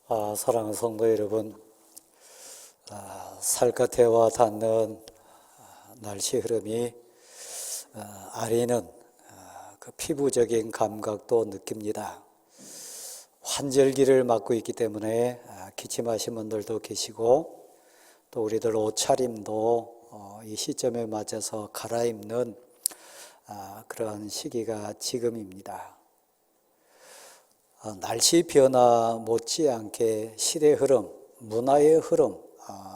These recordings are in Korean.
사랑하는 성도 여러분, 살갗에와 닿는 날씨 흐름이 아리는 그 피부적인 감각도 느낍니다. 환절기를 맞고 있기 때문에 기침하신 분들도 계시고 또 우리들 옷차림도 이 시점에 맞춰서 갈아입는 그런 시기가 지금입니다. 날씨 변화 못지않게 시대 흐름, 문화의 흐름,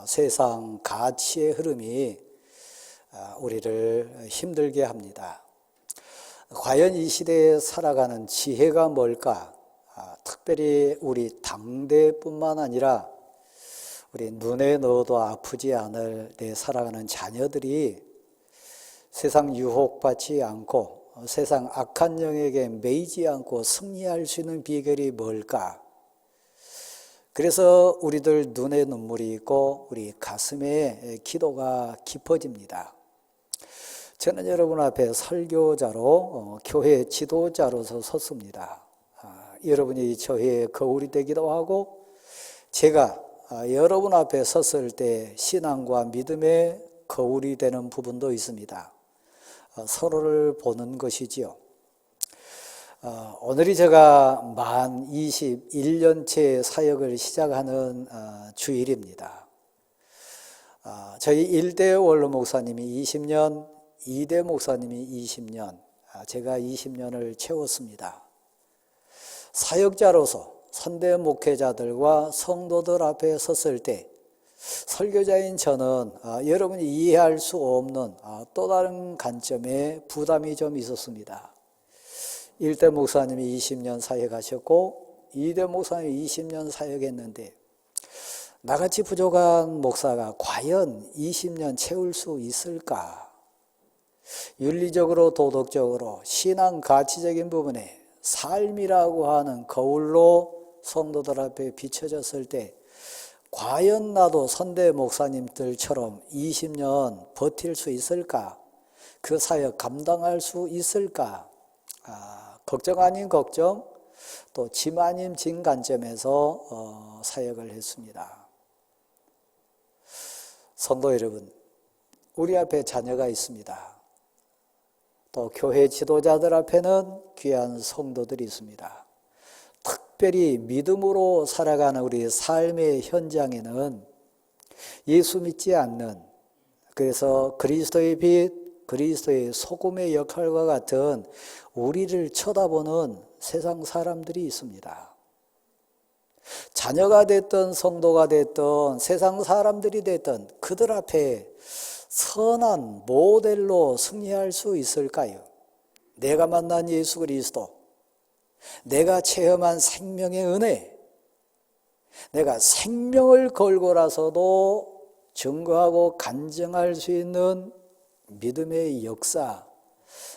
세상 가치의 흐름이 우리를 힘들게 합니다. 과연 이 시대에 살아가는 지혜가 뭘까? 특별히 우리 당대뿐만 아니라 우리 눈에 넣어도 아프지 않을 내 살아가는 자녀들이 세상 유혹받지 않고 세상 악한 영에게 매이지 않고 승리할 수 있는 비결이 뭘까? 그래서 우리들 눈에 눈물이 있고 우리 가슴에 기도가 깊어집니다. 저는 여러분 앞에 설교자로 교회 지도자로서 섰습니다. 여러분이 저의 거울이 되기도 하고 제가 여러분 앞에 섰을 때 신앙과 믿음의 거울이 되는 부분도 있습니다. 서로를 보는 것이지요. 오늘이 제가 만 21년째 사역을 시작하는 주일입니다. 저희 1대 원로 목사님이 20년, 2대 목사님이 20년, 제가 20년을 채웠습니다. 사역자로서 선대 목회자들과 성도들 앞에 섰을 때 설교자인 저는 여러분이 이해할 수 없는 또 다른 관점에 부담이 좀 있었습니다. 1대 목사님이 20년 사역하셨고 2대 목사님이 20년 사역했는데 나같이 부족한 목사가 과연 20년 채울 수 있을까? 윤리적으로 도덕적으로 신앙 가치적인 부분에 삶이라고 하는 거울로 성도들 앞에 비춰졌을 때 과연 나도 선대 목사님들처럼 20년 버틸 수 있을까? 그 사역 감당할 수 있을까? 걱정 아닌 걱정, 또 짐 아닌 짐 관점에서 사역을 했습니다. 성도 여러분, 우리 앞에 자녀가 있습니다. 또 교회 지도자들 앞에는 귀한 성도들이 있습니다. 특별히 믿음으로 살아가는 우리 삶의 현장에는 예수 믿지 않는, 그래서 그리스도의 빛, 그리스도의 소금의 역할과 같은 우리를 쳐다보는 세상 사람들이 있습니다. 자녀가 됐든 성도가 됐든 세상 사람들이 됐든 그들 앞에 선한 모델로 승리할 수 있을까요? 내가 만난 예수 그리스도, 내가 체험한 생명의 은혜, 내가 생명을 걸고라서도 증거하고 간증할 수 있는 믿음의 역사,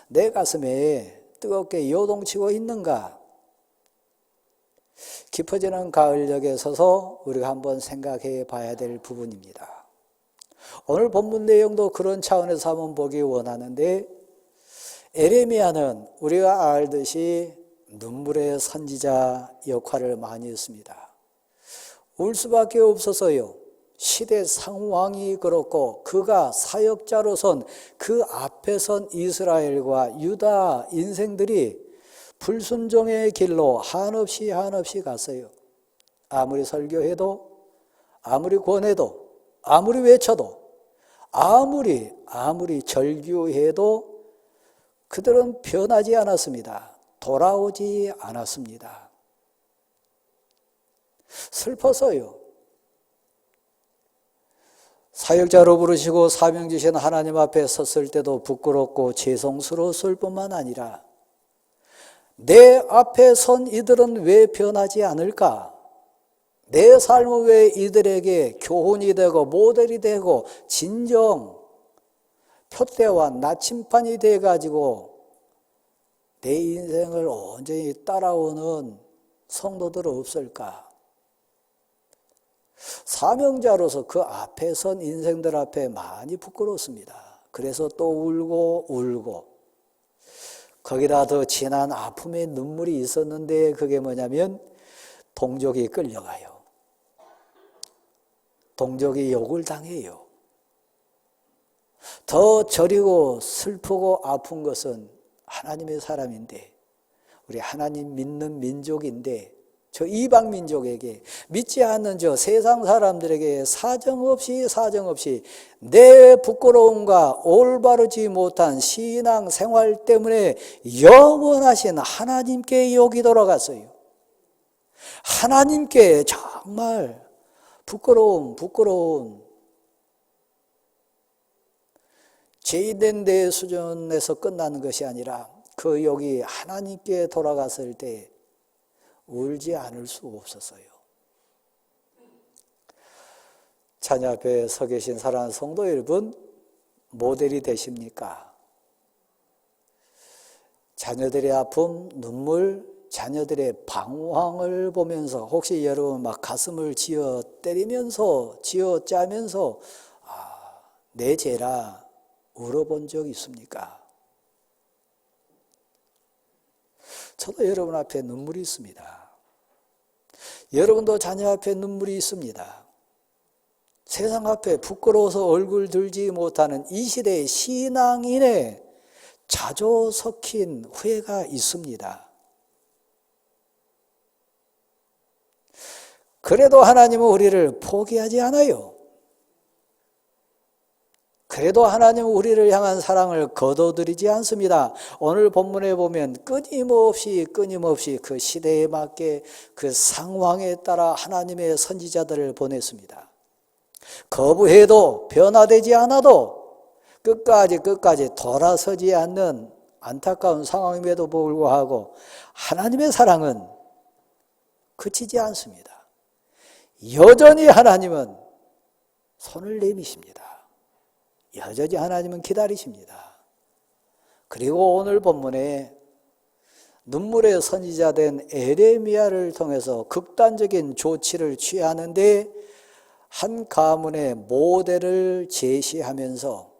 내 가슴에 뜨겁게 요동치고 있는가? 깊어지는 가을녘에 서서 우리가 한번 생각해 봐야 될 부분입니다. 오늘 본문 내용도 그런 차원에서 한번 보기 원하는데, 에레미야는 우리가 알듯이 눈물의 선지자 역할을 많이 했습니다. 울 수밖에 없어서요. 시대 상황이 그렇고 그가 사역자로선 그 앞에 선 이스라엘과 유다 인생들이 불순종의 길로 한없이 갔어요. 아무리 설교해도, 아무리 권해도, 아무리 외쳐도, 아무리 절규해도 그들은 변하지 않았습니다. 돌아오지 않았습니다. 슬퍼서요. 사역자로 부르시고 사명 주신 하나님 앞에 섰을 때도 부끄럽고 죄송스러웠을 뿐만 아니라 내 앞에 선 이들은 왜 변하지 않을까? 내 삶은 왜 이들에게 교훈이 되고 모델이 되고 진정 표대와 나침반이 돼가지고 내 인생을 온전히 따라오는 성도들은 없을까? 사명자로서 그 앞에 선 인생들 앞에 많이 부끄럽습니다. 그래서 또 울고 거기다 더 진한 아픔의 눈물이 있었는데 그게 뭐냐면 동족이 끌려가요. 동족이 욕을 당해요. 더 저리고 슬프고 아픈 것은 하나님의 사람인데, 우리 하나님 믿는 민족인데, 저 이방 민족에게, 믿지 않는 저 세상 사람들에게 사정없이 내 부끄러움과 올바르지 못한 신앙 생활 때문에 영원하신 하나님께 욕이 돌아갔어요. 하나님께 정말 부끄러운 죄인된 내 수준에서 끝나는 것이 아니라 그 욕이 하나님께 돌아갔을 때 울지 않을 수 없었어요. 자녀 앞에 서 계신 사랑하는 성도 여러분, 모델이 되십니까? 자녀들의 아픔, 눈물, 자녀들의 방황을 보면서 혹시 여러분 막 가슴을 쥐어 때리면서, 쥐어 짜면서 내 죄라 울어본 적 있습니까? 저도 여러분 앞에 눈물이 있습니다. 여러분도 자녀 앞에 눈물이 있습니다. 세상 앞에 부끄러워서 얼굴 들지 못하는 이 시대의 신앙인의 자조 섞인 후회가 있습니다. 그래도 하나님은 우리를 포기하지 않아요. 그래도 하나님은 우리를 향한 사랑을 거둬들이지 않습니다. 오늘 본문에 보면 끊임없이 그 시대에 맞게 그 상황에 따라 하나님의 선지자들을 보냈습니다. 거부해도 변화되지 않아도 끝까지 돌아서지 않는 안타까운 상황임에도 불구하고 하나님의 사랑은 그치지 않습니다. 여전히 하나님은 손을 내미십니다. 여전히 하나님은 기다리십니다. 그리고 오늘 본문에 눈물의 선지자된 에레미야를 통해서 극단적인 조치를 취하는데 한 가문의 모델을 제시하면서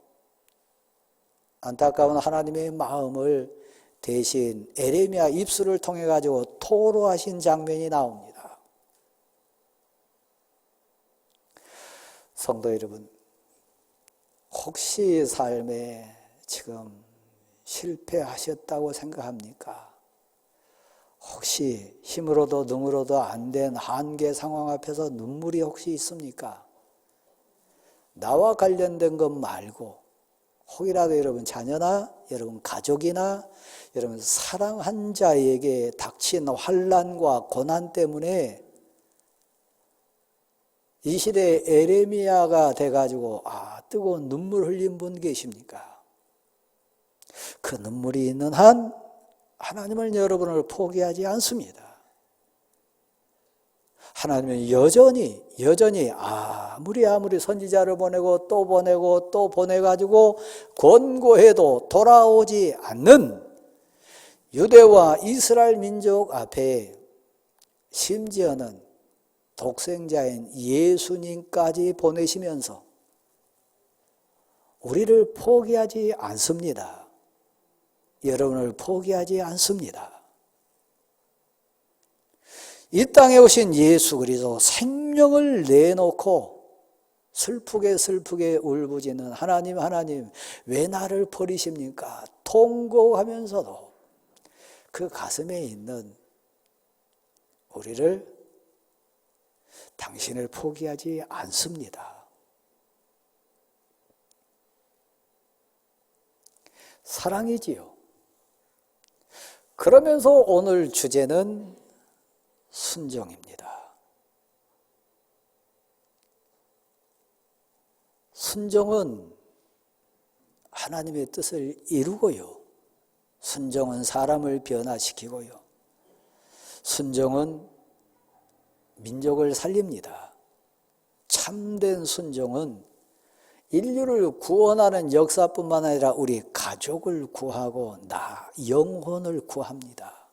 안타까운 하나님의 마음을 대신 에레미야 입술을 통해 가지고 토로하신 장면이 나옵니다. 성도 여러분, 혹시 삶에 지금 실패하셨다고 생각합니까? 혹시 힘으로도 능으로도 안 된 한계 상황 앞에서 눈물이 혹시 있습니까? 나와 관련된 것 말고 혹이라도 여러분 자녀나 여러분 가족이나 여러분 사랑한 자에게 닥친 환난과 고난 때문에 이 시대에 에레미야가 돼가지고 뜨거운 눈물 흘린 분 계십니까? 그 눈물이 있는 한 하나님은 여러분을 포기하지 않습니다. 하나님은 여전히 아무리 선지자를 보내고 또 보내가지고 권고해도 돌아오지 않는 유대와 이스라엘 민족 앞에 심지어는 독생자인 예수님까지 보내시면서 우리를 포기하지 않습니다. 여러분을 포기하지 않습니다. 이 땅에 오신 예수 그리스도 생명을 내놓고 슬프게 울부짖는 하나님 왜 나를 버리십니까? 통곡하면서도 그 가슴에 있는 우리를 당신을 포기하지 않습니다. 사랑이지요. 그러면서 오늘 주제는 순종입니다. 순종은 하나님의 뜻을 이루고요. 순종은 사람을 변화시키고요. 순종은 민족을 살립니다. 참된 순종은 인류를 구원하는 역사뿐만 아니라 우리 가족을 구하고 영혼을 구합니다.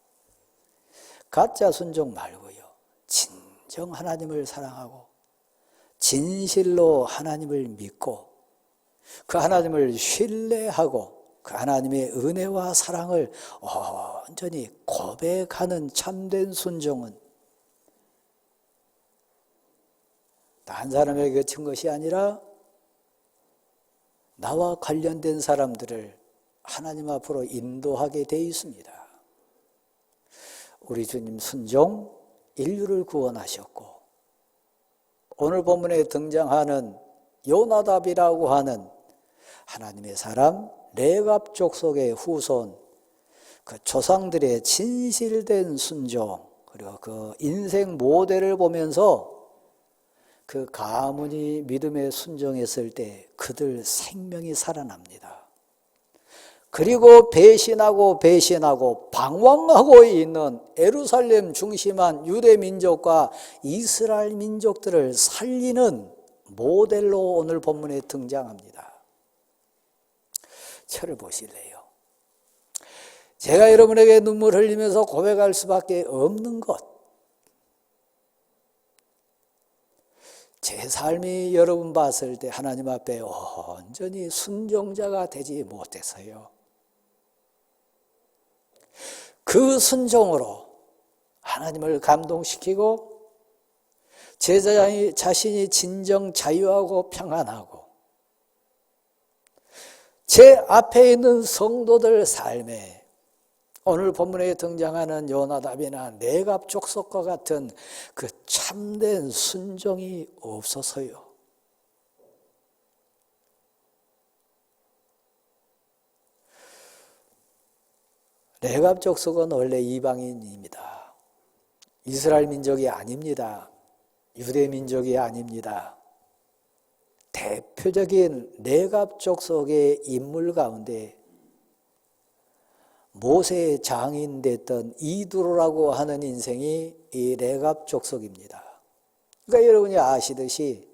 가짜 순종 말고요. 진정 하나님을 사랑하고 진실로 하나님을 믿고 그 하나님을 신뢰하고 그 하나님의 은혜와 사랑을 온전히 고백하는 참된 순종은 단 사람에게 그친 것이 아니라 나와 관련된 사람들을 하나님 앞으로 인도하게 되어 있습니다. 우리 주님 순종 인류를 구원하셨고, 오늘 본문에 등장하는 요나답이라고 하는 하나님의 사람 레갑 족속의 후손, 그 조상들의 진실된 순종, 그리고 그 인생 모델을 보면서 그 가문이 믿음에 순종했을 때 그들 생명이 살아납니다. 그리고 배신하고 방황하고 있는 예루살렘 중심한 유대 민족과 이스라엘 민족들을 살리는 모델로 오늘 본문에 등장합니다. 저를 보실래요? 제가 여러분에게 눈물 흘리면서 고백할 수밖에 없는 것, 제 삶이 여러분 봤을 때 하나님 앞에 온전히 순종자가 되지 못해서요. 그 순종으로 하나님을 감동시키고 제 자신이 진정 자유하고 평안하고 제 앞에 있는 성도들 삶에 오늘 본문에 등장하는 요나답이나 레갑 족속과 같은 그 참된 순종이 없어서요. 레갑 족속은 원래 이방인입니다. 이스라엘 민족이 아닙니다. 유대 민족이 아닙니다. 대표적인 레갑 족속의 인물 가운데 모세의 장인 됐던 이두로라고 하는 인생이 이 레갑 족속입니다. 그러니까 여러분이 아시듯이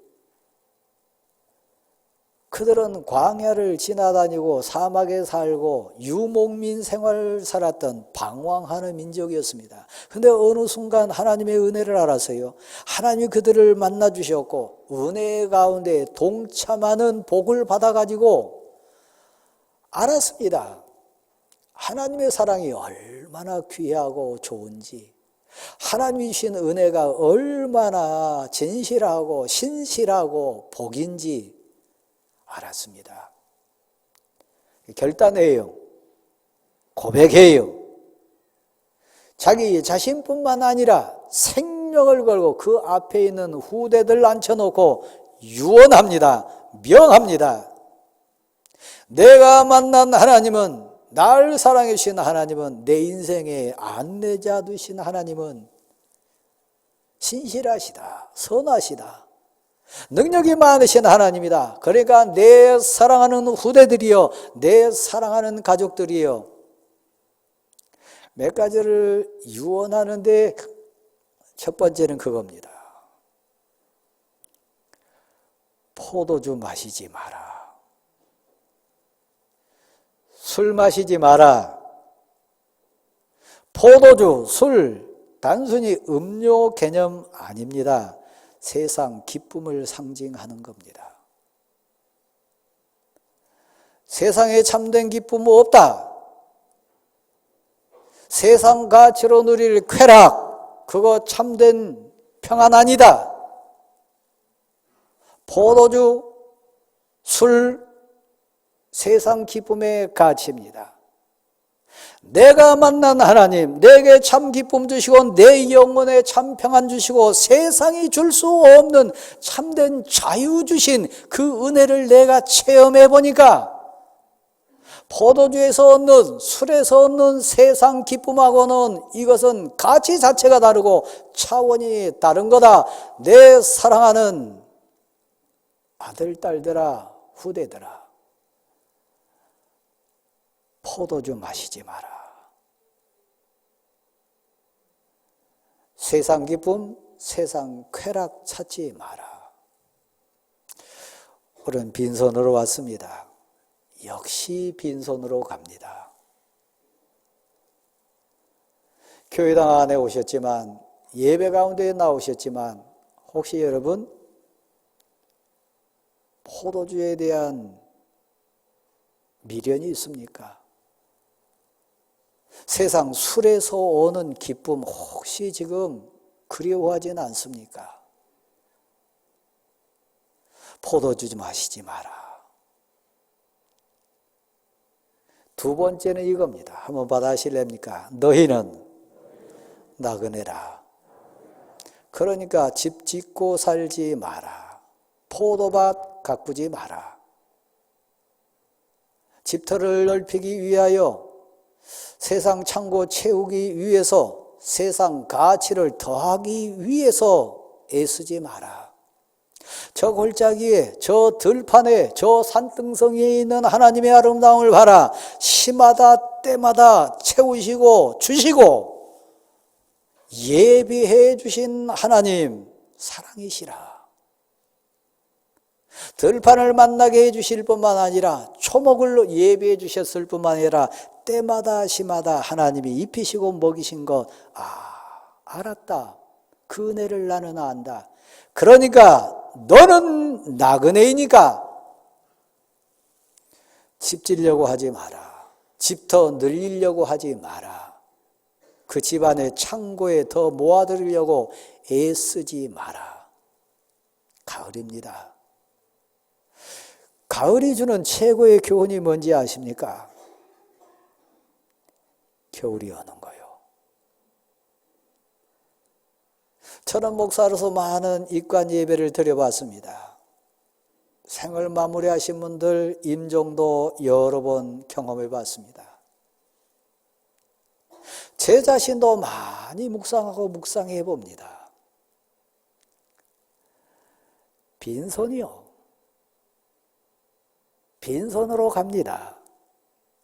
그들은 광야를 지나다니고 사막에 살고 유목민 생활을 살았던 방황하는 민족이었습니다. 그런데 어느 순간 하나님의 은혜를 알아서요, 하나님이 그들을 만나주셨고 은혜 가운데 동참하는 복을 받아가지고 알았습니다. 하나님의 사랑이 얼마나 귀하고 좋은지, 하나님이 주신 은혜가 얼마나 진실하고 신실하고 복인지 알았습니다. 결단해요. 고백해요. 자기 자신뿐만 아니라 생명을 걸고 그 앞에 있는 후대들 앉혀놓고 유언합니다. 명합니다. 내가 만난 하나님은, 날 사랑해 주신 하나님은, 내 인생의 안내자 되신 하나님은 신실하시다, 선하시다, 능력이 많으신 하나님이다. 그러니까 내 사랑하는 후대들이요, 내 사랑하는 가족들이요, 몇 가지를 유언하는데 첫 번째는 그겁니다. 포도주 마시지 마라. 술 마시지 마라. 포도주, 술, 단순히 음료 개념 아닙니다. 세상 기쁨을 상징하는 겁니다. 세상에 참된 기쁨은 없다. 세상 가치로 누릴 쾌락, 그거 참된 평안 아니다. 포도주, 술, 세상 기쁨의 가치입니다. 내가 만난 하나님, 내게 참 기쁨 주시고 내 영혼에 참 평안 주시고 세상이 줄 수 없는 참된 자유 주신 그 은혜를 내가 체험해 보니까 포도주에서 얻는, 술에서 얻는 세상 기쁨하고는 이것은 가치 자체가 다르고 차원이 다른 거다. 내 사랑하는 아들, 딸들아, 후대들아, 포도주 마시지 마라. 세상 기쁨, 세상 쾌락 찾지 마라. 우리는 빈손으로 왔습니다. 역시 빈손으로 갑니다. 교회당 안에 오셨지만, 예배 가운데 나오셨지만, 혹시 여러분 포도주에 대한 미련이 있습니까? 세상 술에서 오는 기쁨 혹시 지금 그리워하지는 않습니까? 포도주 좀 마시지 마라. 두 번째는 이겁니다. 한번 받아실랍니까? 너희는 나그네라. 그러니까 집 짓고 살지 마라. 포도밭 가꾸지 마라. 집터를 넓히기 위하여 세상 창고 채우기 위해서 세상 가치를 더하기 위해서 애쓰지 마라. 저 골짜기에 저 들판에 저 산등성이에 있는 하나님의 아름다움을 봐라. 시마다 때마다 채우시고 주시고 예비해 주신 하나님 사랑이시라. 들판을 만나게 해주실 뿐만 아니라 초목을 예비해 주셨을 뿐만 아니라 때마다 시마다 하나님이 입히시고 먹이신 것, 알았다. 그 은혜를 나는 안다. 그러니까 너는 나그네이니까 집 지려고 하지 마라. 집 더 늘리려고 하지 마라. 그 집안의 창고에 더 모아들이려고 애쓰지 마라. 가을입니다. 가을이 주는 최고의 교훈이 뭔지 아십니까? 겨울이 오는 거요. 저는 목사로서 많은 입관 예배를 드려봤습니다. 생을 마무리하신 분들 임종도 여러 번 경험해 봤습니다. 제 자신도 많이 묵상하고 묵상해 봅니다. 빈손이요. 빈손으로 갑니다.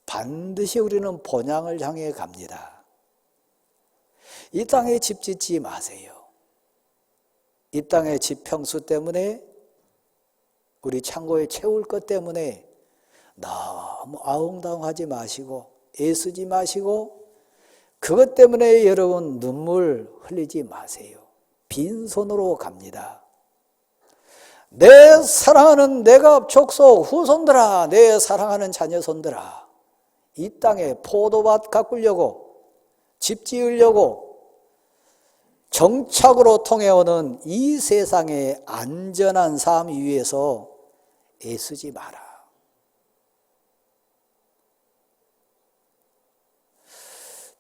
반드시 우리는 본향을 향해 갑니다. 이 땅에 집 짓지 마세요. 이 땅의 집 평수 때문에 우리 창고에 채울 것 때문에 너무 아웅다웅하지 마시고 애쓰지 마시고 그것 때문에 여러분 눈물 흘리지 마세요. 빈손으로 갑니다. 내 사랑하는 내가 족속 후손들아, 내 사랑하는 자녀손들아, 이 땅에 포도밭 가꾸려고 집 지으려고 정착으로 통해오는 이 세상의 안전한 삶 위해서 애쓰지 마라.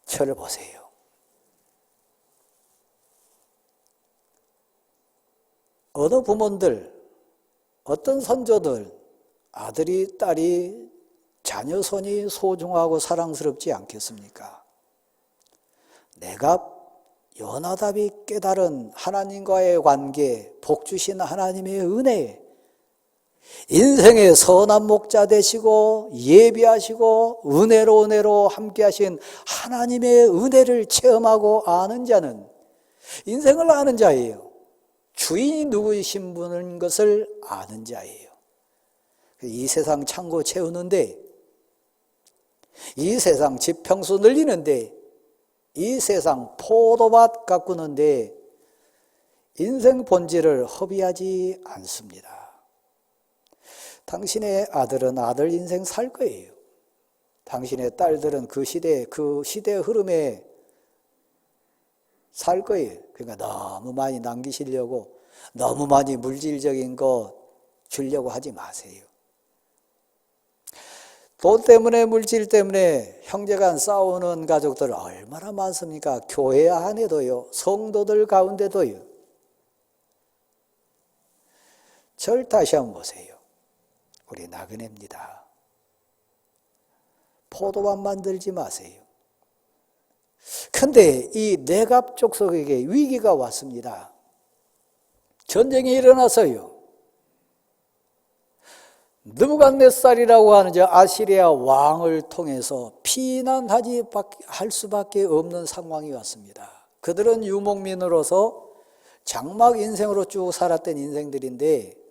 저를 보세요. 어느 부모들, 어떤 선조들, 아들이, 딸이, 자녀손이 소중하고 사랑스럽지 않겠습니까? 내가 요나답이 깨달은 하나님과의 관계, 복 주신 하나님의 은혜, 인생의 선한 목자 되시고 예비하시고 은혜로 함께 하신 하나님의 은혜를 체험하고 아는 자는 인생을 아는 자예요. 주인이 누구이신 분인 것을 아는 자예요. 이 세상 창고 채우는데, 이 세상 집 평수 늘리는데, 이 세상 포도밭 가꾸는데 인생 본질을 허비하지 않습니다. 당신의 아들은 아들 인생 살 거예요. 당신의 딸들은 그 시대의 흐름에 살 거예요. 그러니까 너무 많이 남기시려고, 너무 많이 물질적인 거 주려고 하지 마세요. 돈 때문에, 물질 때문에 형제간 싸우는 가족들 얼마나 많습니까? 교회 안에도요, 성도들 가운데도요. 절 다시 한번 보세요. 우리 나그네입니다. 포도밭 만들지 마세요. 근데 이 네갑 족속에게 위기가 왔습니다. 전쟁이 일어나서요. 느부갓네살이라고 하는 저 아시리아 왕을 통해서 할 수밖에 없는 상황이 왔습니다. 그들은 유목민으로서 장막 인생으로 쭉 살았던 인생들인데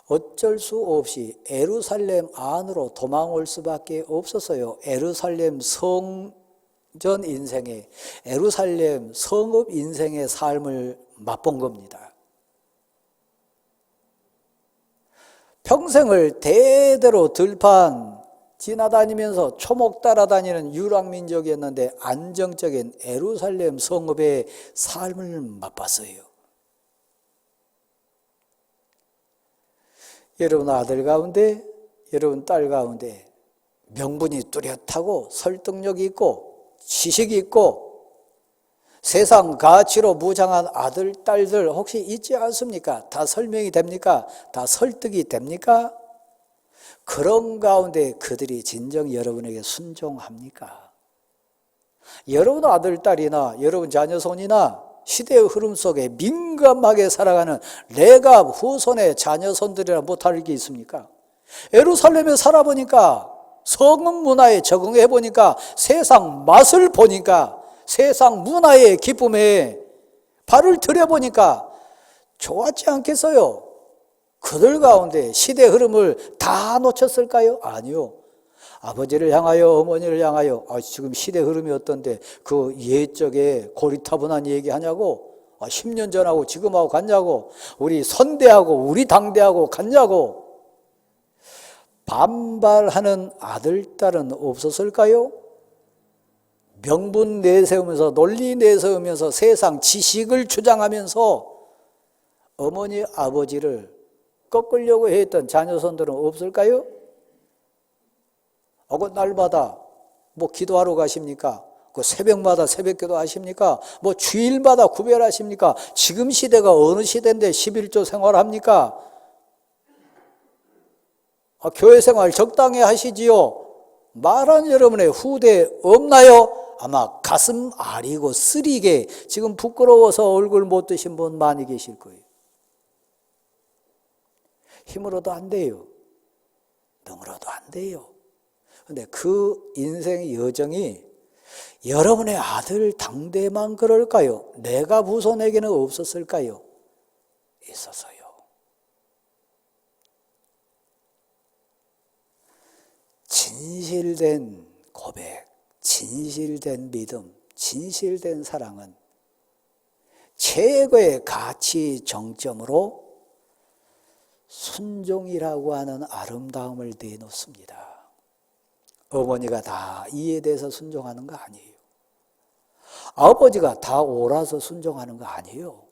어쩔 수 없이 예루살렘 안으로 도망올 수밖에 없었어요. 예루살렘 성전 인생의, 예루살렘 성읍 인생의 삶을 맛본 겁니다. 평생을 대대로 들판 지나다니면서 초목 따라다니는 유랑민족이었는데 안정적인 예루살렘 성읍의 삶을 맛봤어요. 여러분 아들 가운데, 여러분 딸 가운데 명분이 뚜렷하고 설득력이 있고 지식이 있고 세상 가치로 무장한 아들, 딸들 혹시 있지 않습니까? 다 설명이 됩니까? 다 설득이 됩니까? 그런 가운데 그들이 진정 여러분에게 순종합니까? 여러분 아들, 딸이나 여러분 자녀손이나 시대의 흐름 속에 민감하게 살아가는 레갑 후손의 자녀손들이라 못할 게 있습니까? 예루살렘에 살아보니까 성은 문화에 적응해 보니까 세상 맛을 보니까 세상 문화의 기쁨에 발을 들여보니까 좋았지 않겠어요? 그들 가운데 시대 흐름을 다 놓쳤을까요? 아니요. 아버지를 향하여 어머니를 향하여 지금 시대 흐름이 어떤데 그 옛적에 고리타분한 얘기하냐고 10년 전하고 지금하고 같냐고 우리 선대하고 우리 당대하고 같냐고 반발하는 아들, 딸은 없었을까요? 명분 내세우면서 논리 내세우면서 세상 지식을 주장하면서 어머니, 아버지를 꺾으려고 했던 자녀손들은 없을까요? 그 날마다 뭐 기도하러 가십니까? 그 새벽마다 새벽기도 하십니까? 뭐 주일마다 구별하십니까? 지금 시대가 어느 시대인데 11조 생활합니까? 교회 생활 적당히 하시지요. 말한 여러분의 후대 없나요? 아마 가슴 아리고 쓰리게 지금 부끄러워서 얼굴 못 드신 분 많이 계실 거예요. 힘으로도 안 돼요. 능으로도 안 돼요. 근데 그 인생의 여정이 여러분의 아들 당대만 그럴까요? 내가 후손에게는 없었을까요? 있었어요. 진실된 고백, 진실된 믿음, 진실된 사랑은 최고의 가치 정점으로 순종이라고 하는 아름다움을 내놓습니다. 어머니가 다 이에 대해서 순종하는 거 아니에요. 아버지가 다 옳아서 순종하는 거 아니에요.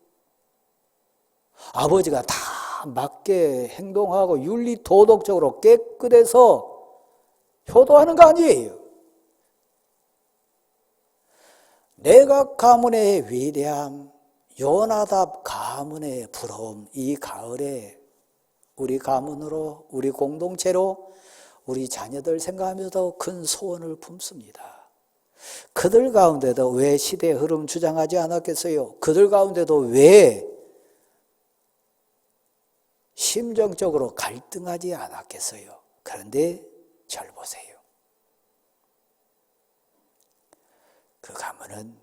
아버지가 다 맞게 행동하고 윤리 도덕적으로 깨끗해서 효도하는 거 아니에요. 내각 가문의 위대함, 요나답 가문의 부러움, 이 가을에 우리 가문으로, 우리 공동체로 우리 자녀들 생각하면서도 큰 소원을 품습니다. 그들 가운데도 왜 시대의 흐름 주장하지 않았겠어요? 그들 가운데도 왜 심정적으로 갈등하지 않았겠어요? 그런데 절 보세요. 그 가문은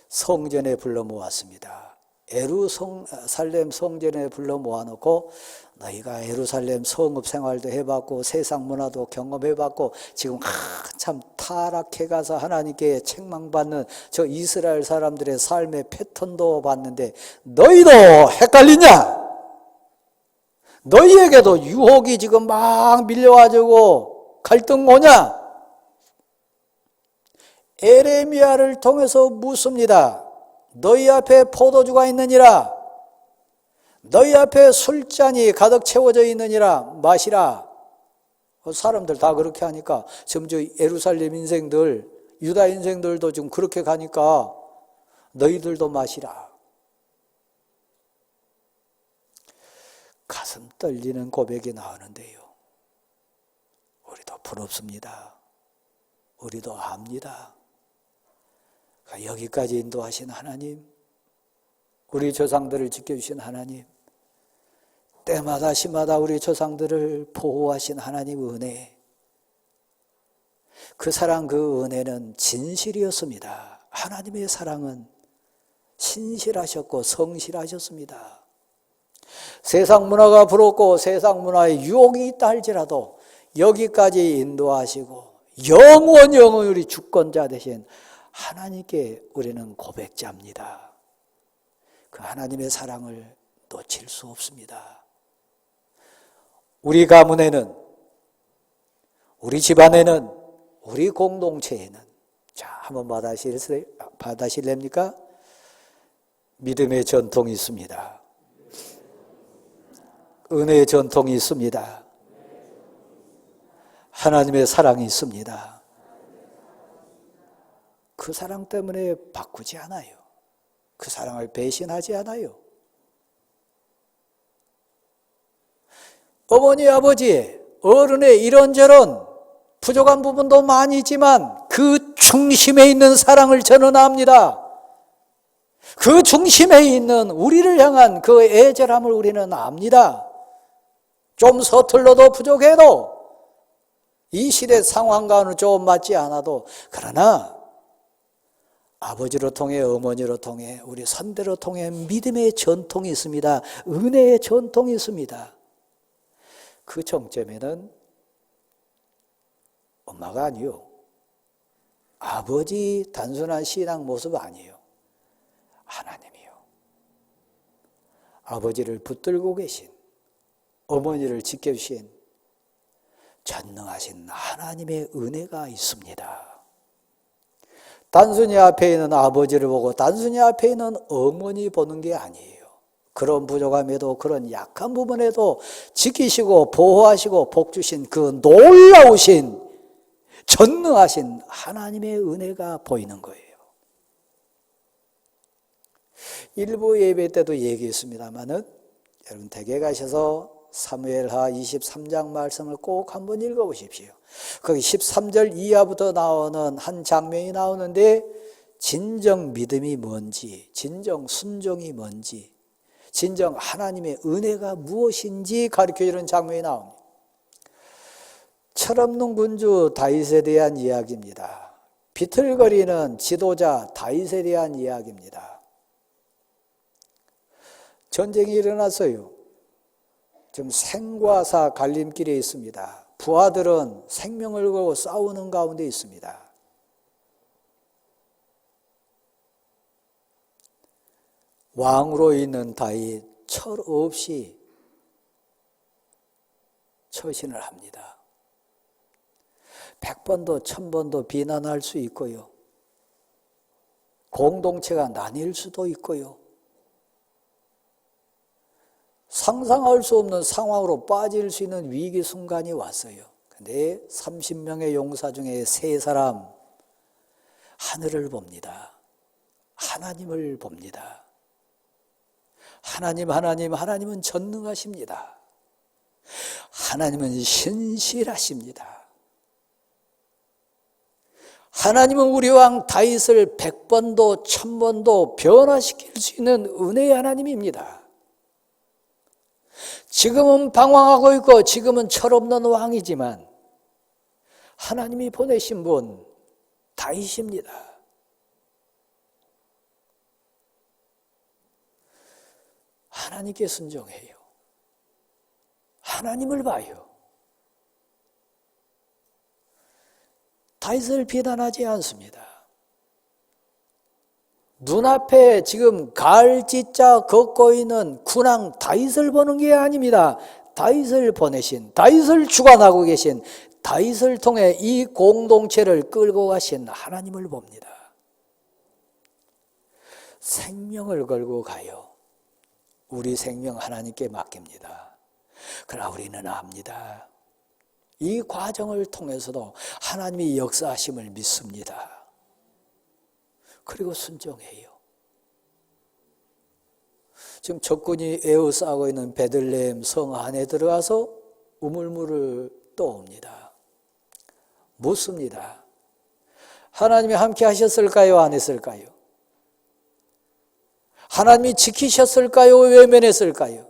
성전에 불러 모았습니다. 예루살렘 성전에 불러 모아놓고 너희가 예루살렘 성읍 생활도 해봤고 세상 문화도 경험해봤고 지금 한참 타락해가서 하나님께 책망받는 저 이스라엘 사람들의 삶의 패턴도 봤는데 너희도 헷갈리냐? 너희에게도 유혹이 지금 막 밀려와가지고 갈등 오냐? 에레미야를 통해서 묻습니다. 너희 앞에 포도주가 있느니라. 너희 앞에 술잔이 가득 채워져 있느니라. 마시라. 사람들 다 그렇게 하니까 지금 저 예루살렘 인생들, 유다 인생들도 지금 그렇게 가니까 너희들도 마시라. 가슴 떨리는 고백이 나오는데요. 우리도 부럽습니다. 우리도 압니다. 여기까지 인도하신 하나님, 우리 조상들을 지켜주신 하나님, 때마다 시마다 우리 조상들을 보호하신 하나님 은혜, 그 사랑 그 은혜는 진실이었습니다. 하나님의 사랑은 신실하셨고 성실하셨습니다. 세상 문화가 부럽고 세상 문화에 유혹이 있다 할지라도 여기까지 인도하시고 영원히 우리 주권자 되신 하나님께 우리는 고백자입니다. 그 하나님의 사랑을 놓칠 수 없습니다. 우리 가문에는, 우리 집안에는, 우리 공동체에는, 자, 한번 받아실랍니까? 믿음의 전통이 있습니다. 은혜의 전통이 있습니다. 하나님의 사랑이 있습니다. 그 사랑 때문에 바꾸지 않아요. 그 사랑을 배신하지 않아요. 어머니, 아버지, 어른의 이런저런 부족한 부분도 많이 있지만 그 중심에 있는 사랑을 저는 압니다. 그 중심에 있는 우리를 향한 그 애절함을 우리는 압니다. 좀 서툴러도 부족해도 이 시대 상황과는 좀 맞지 않아도, 그러나 아버지로 통해 어머니로 통해 우리 선대로 통해 믿음의 전통이 있습니다. 은혜의 전통이 있습니다. 그 정점에는 엄마가 아니요, 아버지 단순한 신앙 모습 아니에요. 하나님이요. 아버지를 붙들고 계신, 어머니를 지켜주신 전능하신 하나님의 은혜가 있습니다. 단순히 앞에 있는 아버지를 보고 단순히 앞에 있는 어머니 보는 게 아니에요. 그런 부족함에도, 그런 약한 부분에도 지키시고 보호하시고 복주신 그 놀라우신 전능하신 하나님의 은혜가 보이는 거예요. 일부 예배 때도 얘기했습니다마는 여러분 댁에 가셔서 사무엘하 23장 말씀을 꼭 한번 읽어보십시오. 거기 13절 이하부터 나오는 한 장면이 나오는데, 진정 믿음이 뭔지, 진정 순종이 뭔지, 진정 하나님의 은혜가 무엇인지 가르쳐주는 장면이 나옵니다. 철없는 군주 다윗에 대한 이야기입니다. 비틀거리는 지도자 다윗에 대한 이야기입니다. 전쟁이 일어났어요. 지금 생과 사 갈림길에 있습니다. 부하들은 생명을 걸고 싸우는 가운데 있습니다. 왕으로 있는 다윗 철없이 처신을 합니다. 100번도 1000번도 비난할 수 있고요. 공동체가 나뉠 수도 있고요. 상상할 수 없는 상황으로 빠질 수 있는 위기 순간이 왔어요. 근데 30명의 용사 중에 3사람 하늘을 봅니다. 하나님을 봅니다. 하나님은 전능하십니다. 하나님은 신실하십니다. 하나님은 우리 왕 다윗을 100번도 1000번도 변화시킬 수 있는 은혜의 하나님입니다. 지금은 방황하고 있고 지금은 철없는 왕이지만 하나님이 보내신 분 다윗입니다. 하나님께 순종해요. 하나님을 봐요. 다윗을 비난하지 않습니다. 눈앞에 지금 갈짓자 걷고 있는 군왕 다윗을 보는 게 아닙니다. 다윗을 보내신, 다윗을 주관하고 계신, 다윗을 통해 이 공동체를 끌고 가신 하나님을 봅니다. 생명을 걸고 가요. 우리 생명 하나님께 맡깁니다. 그러나 우리는 압니다. 이 과정을 통해서도 하나님이 역사하심을 믿습니다. 그리고 순종해요. 지금 적군이 에워싸고 있는 베들레헴 성 안에 들어가서 우물물을 떠옵니다. 묻습니다. 하나님이 함께 하셨을까요? 안 했을까요? 하나님이 지키셨을까요? 외면했을까요?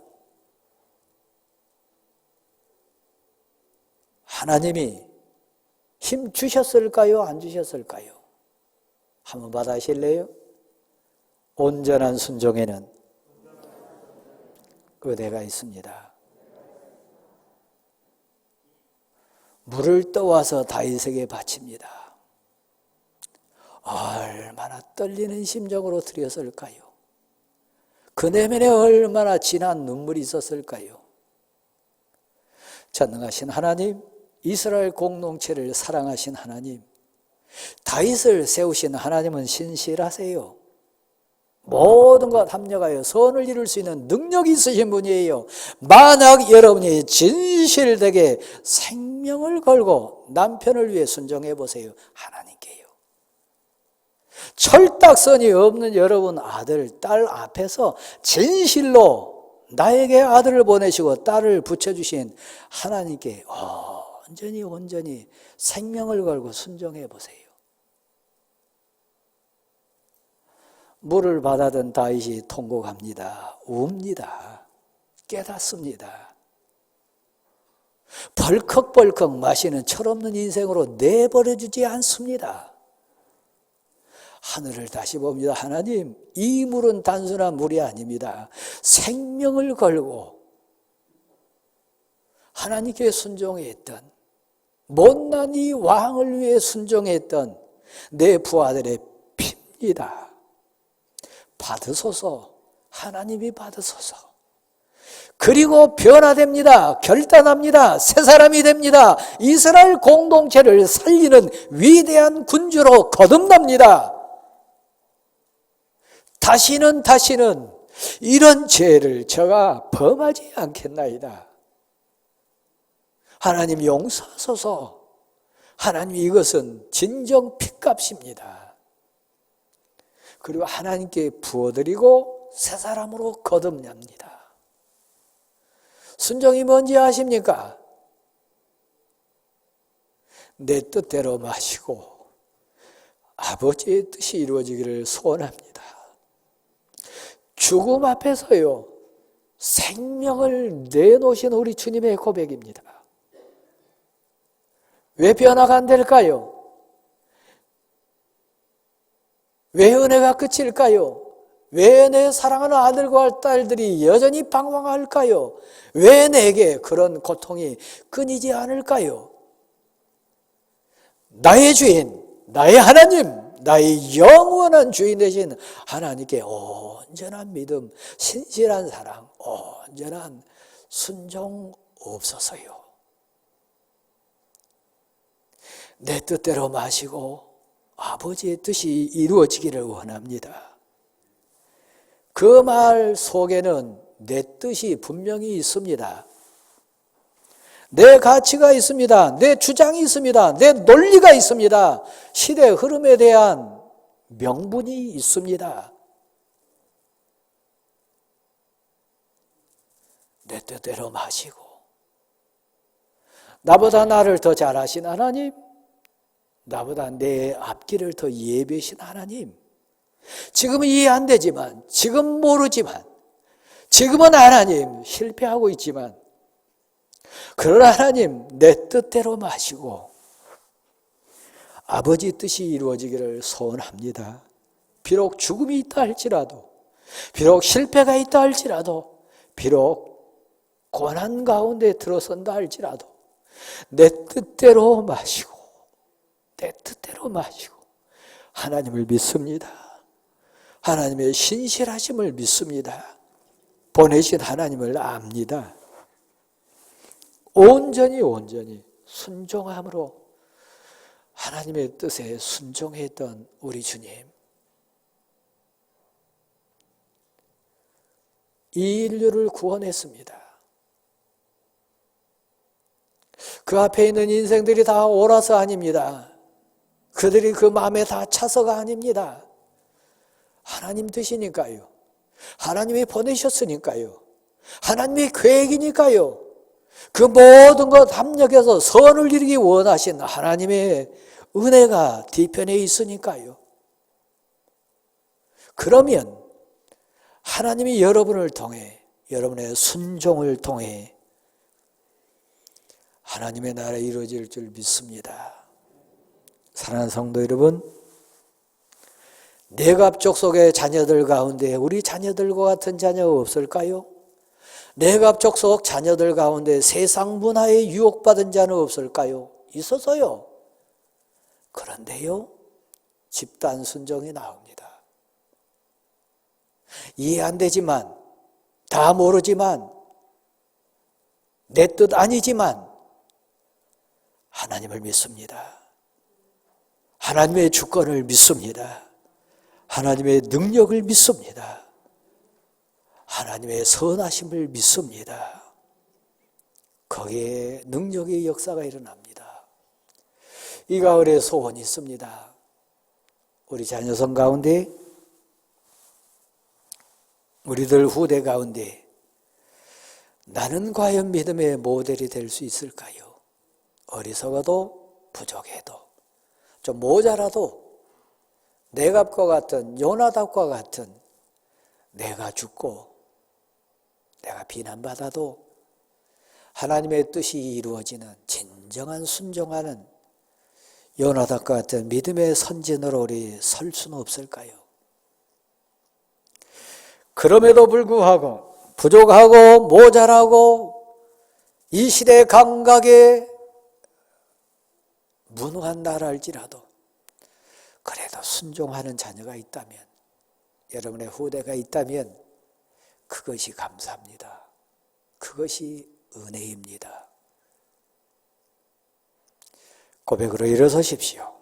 하나님이 힘 주셨을까요? 안 주셨을까요? 한번 받아실래요? 온전한 순종에는 은혜가 있습니다. 물을 떠와서 다윗에게 바칩니다. 얼마나 떨리는 심정으로 드렸을까요? 그 내면에 얼마나 진한 눈물이 있었을까요? 전능하신 하나님, 이스라엘 공동체를 사랑하신 하나님, 다윗을 세우신 하나님은 신실하세요. 모든 것 합력하여 선을 이룰 수 있는 능력이 있으신 분이에요. 만약 여러분이 진실되게 생명을 걸고 남편을 위해 순종해 보세요. 하나님께요. 철딱선이 없는 여러분 아들, 딸 앞에서 진실로 나에게 아들을 보내시고 딸을 붙여주신 하나님께 온전히 생명을 걸고 순종해 보세요. 물을 받아든 다윗이 통곡합니다. 웁니다. 깨닫습니다. 벌컥벌컥 마시는 철없는 인생으로 내버려주지 않습니다. 하늘을 다시 봅니다. 하나님, 이 물은 단순한 물이 아닙니다. 생명을 걸고 하나님께 순종했던, 못난 이 왕을 위해 순종했던 내 부하들의 피입니다. 받으소서. 하나님이 받으소서. 그리고 변화됩니다. 결단합니다. 새 사람이 됩니다. 이스라엘 공동체를 살리는 위대한 군주로 거듭납니다. 다시는 이런 죄를 저가 범하지 않겠나이다. 하나님 용서하소서. 하나님, 이것은 진정 핏값입니다. 그리고 하나님께 부어드리고 새 사람으로 거듭납니다. 순종이 뭔지 아십니까? 내 뜻대로 마시고 아버지의 뜻이 이루어지기를 소원합니다. 죽음 앞에서요, 생명을 내놓으신 우리 주님의 고백입니다. 왜 변화가 안 될까요? 왜 은혜가 끝일까요? 왜 내 사랑하는 아들과 딸들이 여전히 방황할까요? 왜 내게 그런 고통이 끊이지 않을까요? 나의 주인, 나의 하나님, 나의 영원한 주인 되신 하나님께 온전한 믿음, 신실한 사랑, 온전한 순종 없어서요. 내 뜻대로 마시고 아버지의 뜻이 이루어지기를 원합니다. 그 말 속에는 내 뜻이 분명히 있습니다. 내 가치가 있습니다. 내 주장이 있습니다. 내 논리가 있습니다. 시대 흐름에 대한 명분이 있습니다. 내 뜻대로 마시고 나보다 나를 더 잘하신 하나님, 나보다 내 앞길을 더 예비하신 하나님, 지금은 이해 안 되지만, 지금 모르지만, 지금은 하나님 실패하고 있지만, 그러나 하나님 내 뜻대로 마시고 아버지 뜻이 이루어지기를 소원합니다. 비록 죽음이 있다 할지라도, 비록 실패가 있다 할지라도, 비록 고난 가운데 들어선다 할지라도 내 뜻대로 마시고 내 뜻대로 마시고 하나님을 믿습니다. 하나님의 신실하심을 믿습니다. 보내신 하나님을 압니다. 온전히 순종함으로 하나님의 뜻에 순종했던 우리 주님, 이 인류를 구원했습니다. 그 앞에 있는 인생들이 다 옳아서 아닙니다. 그들이 그 마음에 다 차서가 아닙니다. 하나님 뜻이니까요. 하나님이 보내셨으니까요. 하나님의 계획이니까요. 그 모든 것 합력해서 선을 이루기 원하신 하나님의 은혜가 뒤편에 있으니까요. 그러면 하나님이 여러분을 통해, 여러분의 순종을 통해 하나님의 나라에 이루어질 줄 믿습니다. 사랑하는 성도 여러분, 내갑 족속의 자녀들 가운데 우리 자녀들과 같은 자녀 없을까요? 내갑 족속 자녀들 가운데 세상 문화에 유혹받은 자는 없을까요? 있어서요. 그런데요, 집단 순종이 나옵니다. 이해 안 되지만, 다 모르지만, 내 뜻 아니지만 하나님을 믿습니다. 하나님의 주권을 믿습니다. 하나님의 능력을 믿습니다. 하나님의 선하심을 믿습니다. 거기에 능력의 역사가 일어납니다. 이 가을에 소원이 있습니다. 우리 자녀성 가운데, 우리들 후대 가운데 나는 과연 믿음의 모델이 될 수 있을까요? 어리석어도 부족해도 좀 모자라도 내갑과 같은 요나답과 같은 내가 죽고 내가 비난받아도 하나님의 뜻이 이루어지는 진정한 순종하는 요나답과 같은 믿음의 선진으로 우리 설 수는 없을까요? 그럼에도 불구하고 부족하고 모자라고 이 시대 감각에 무능한 나라일지라도 그래도 순종하는 자녀가 있다면, 여러분의 후대가 있다면 그것이 감사합니다. 그것이 은혜입니다. 고백으로 일어서십시오.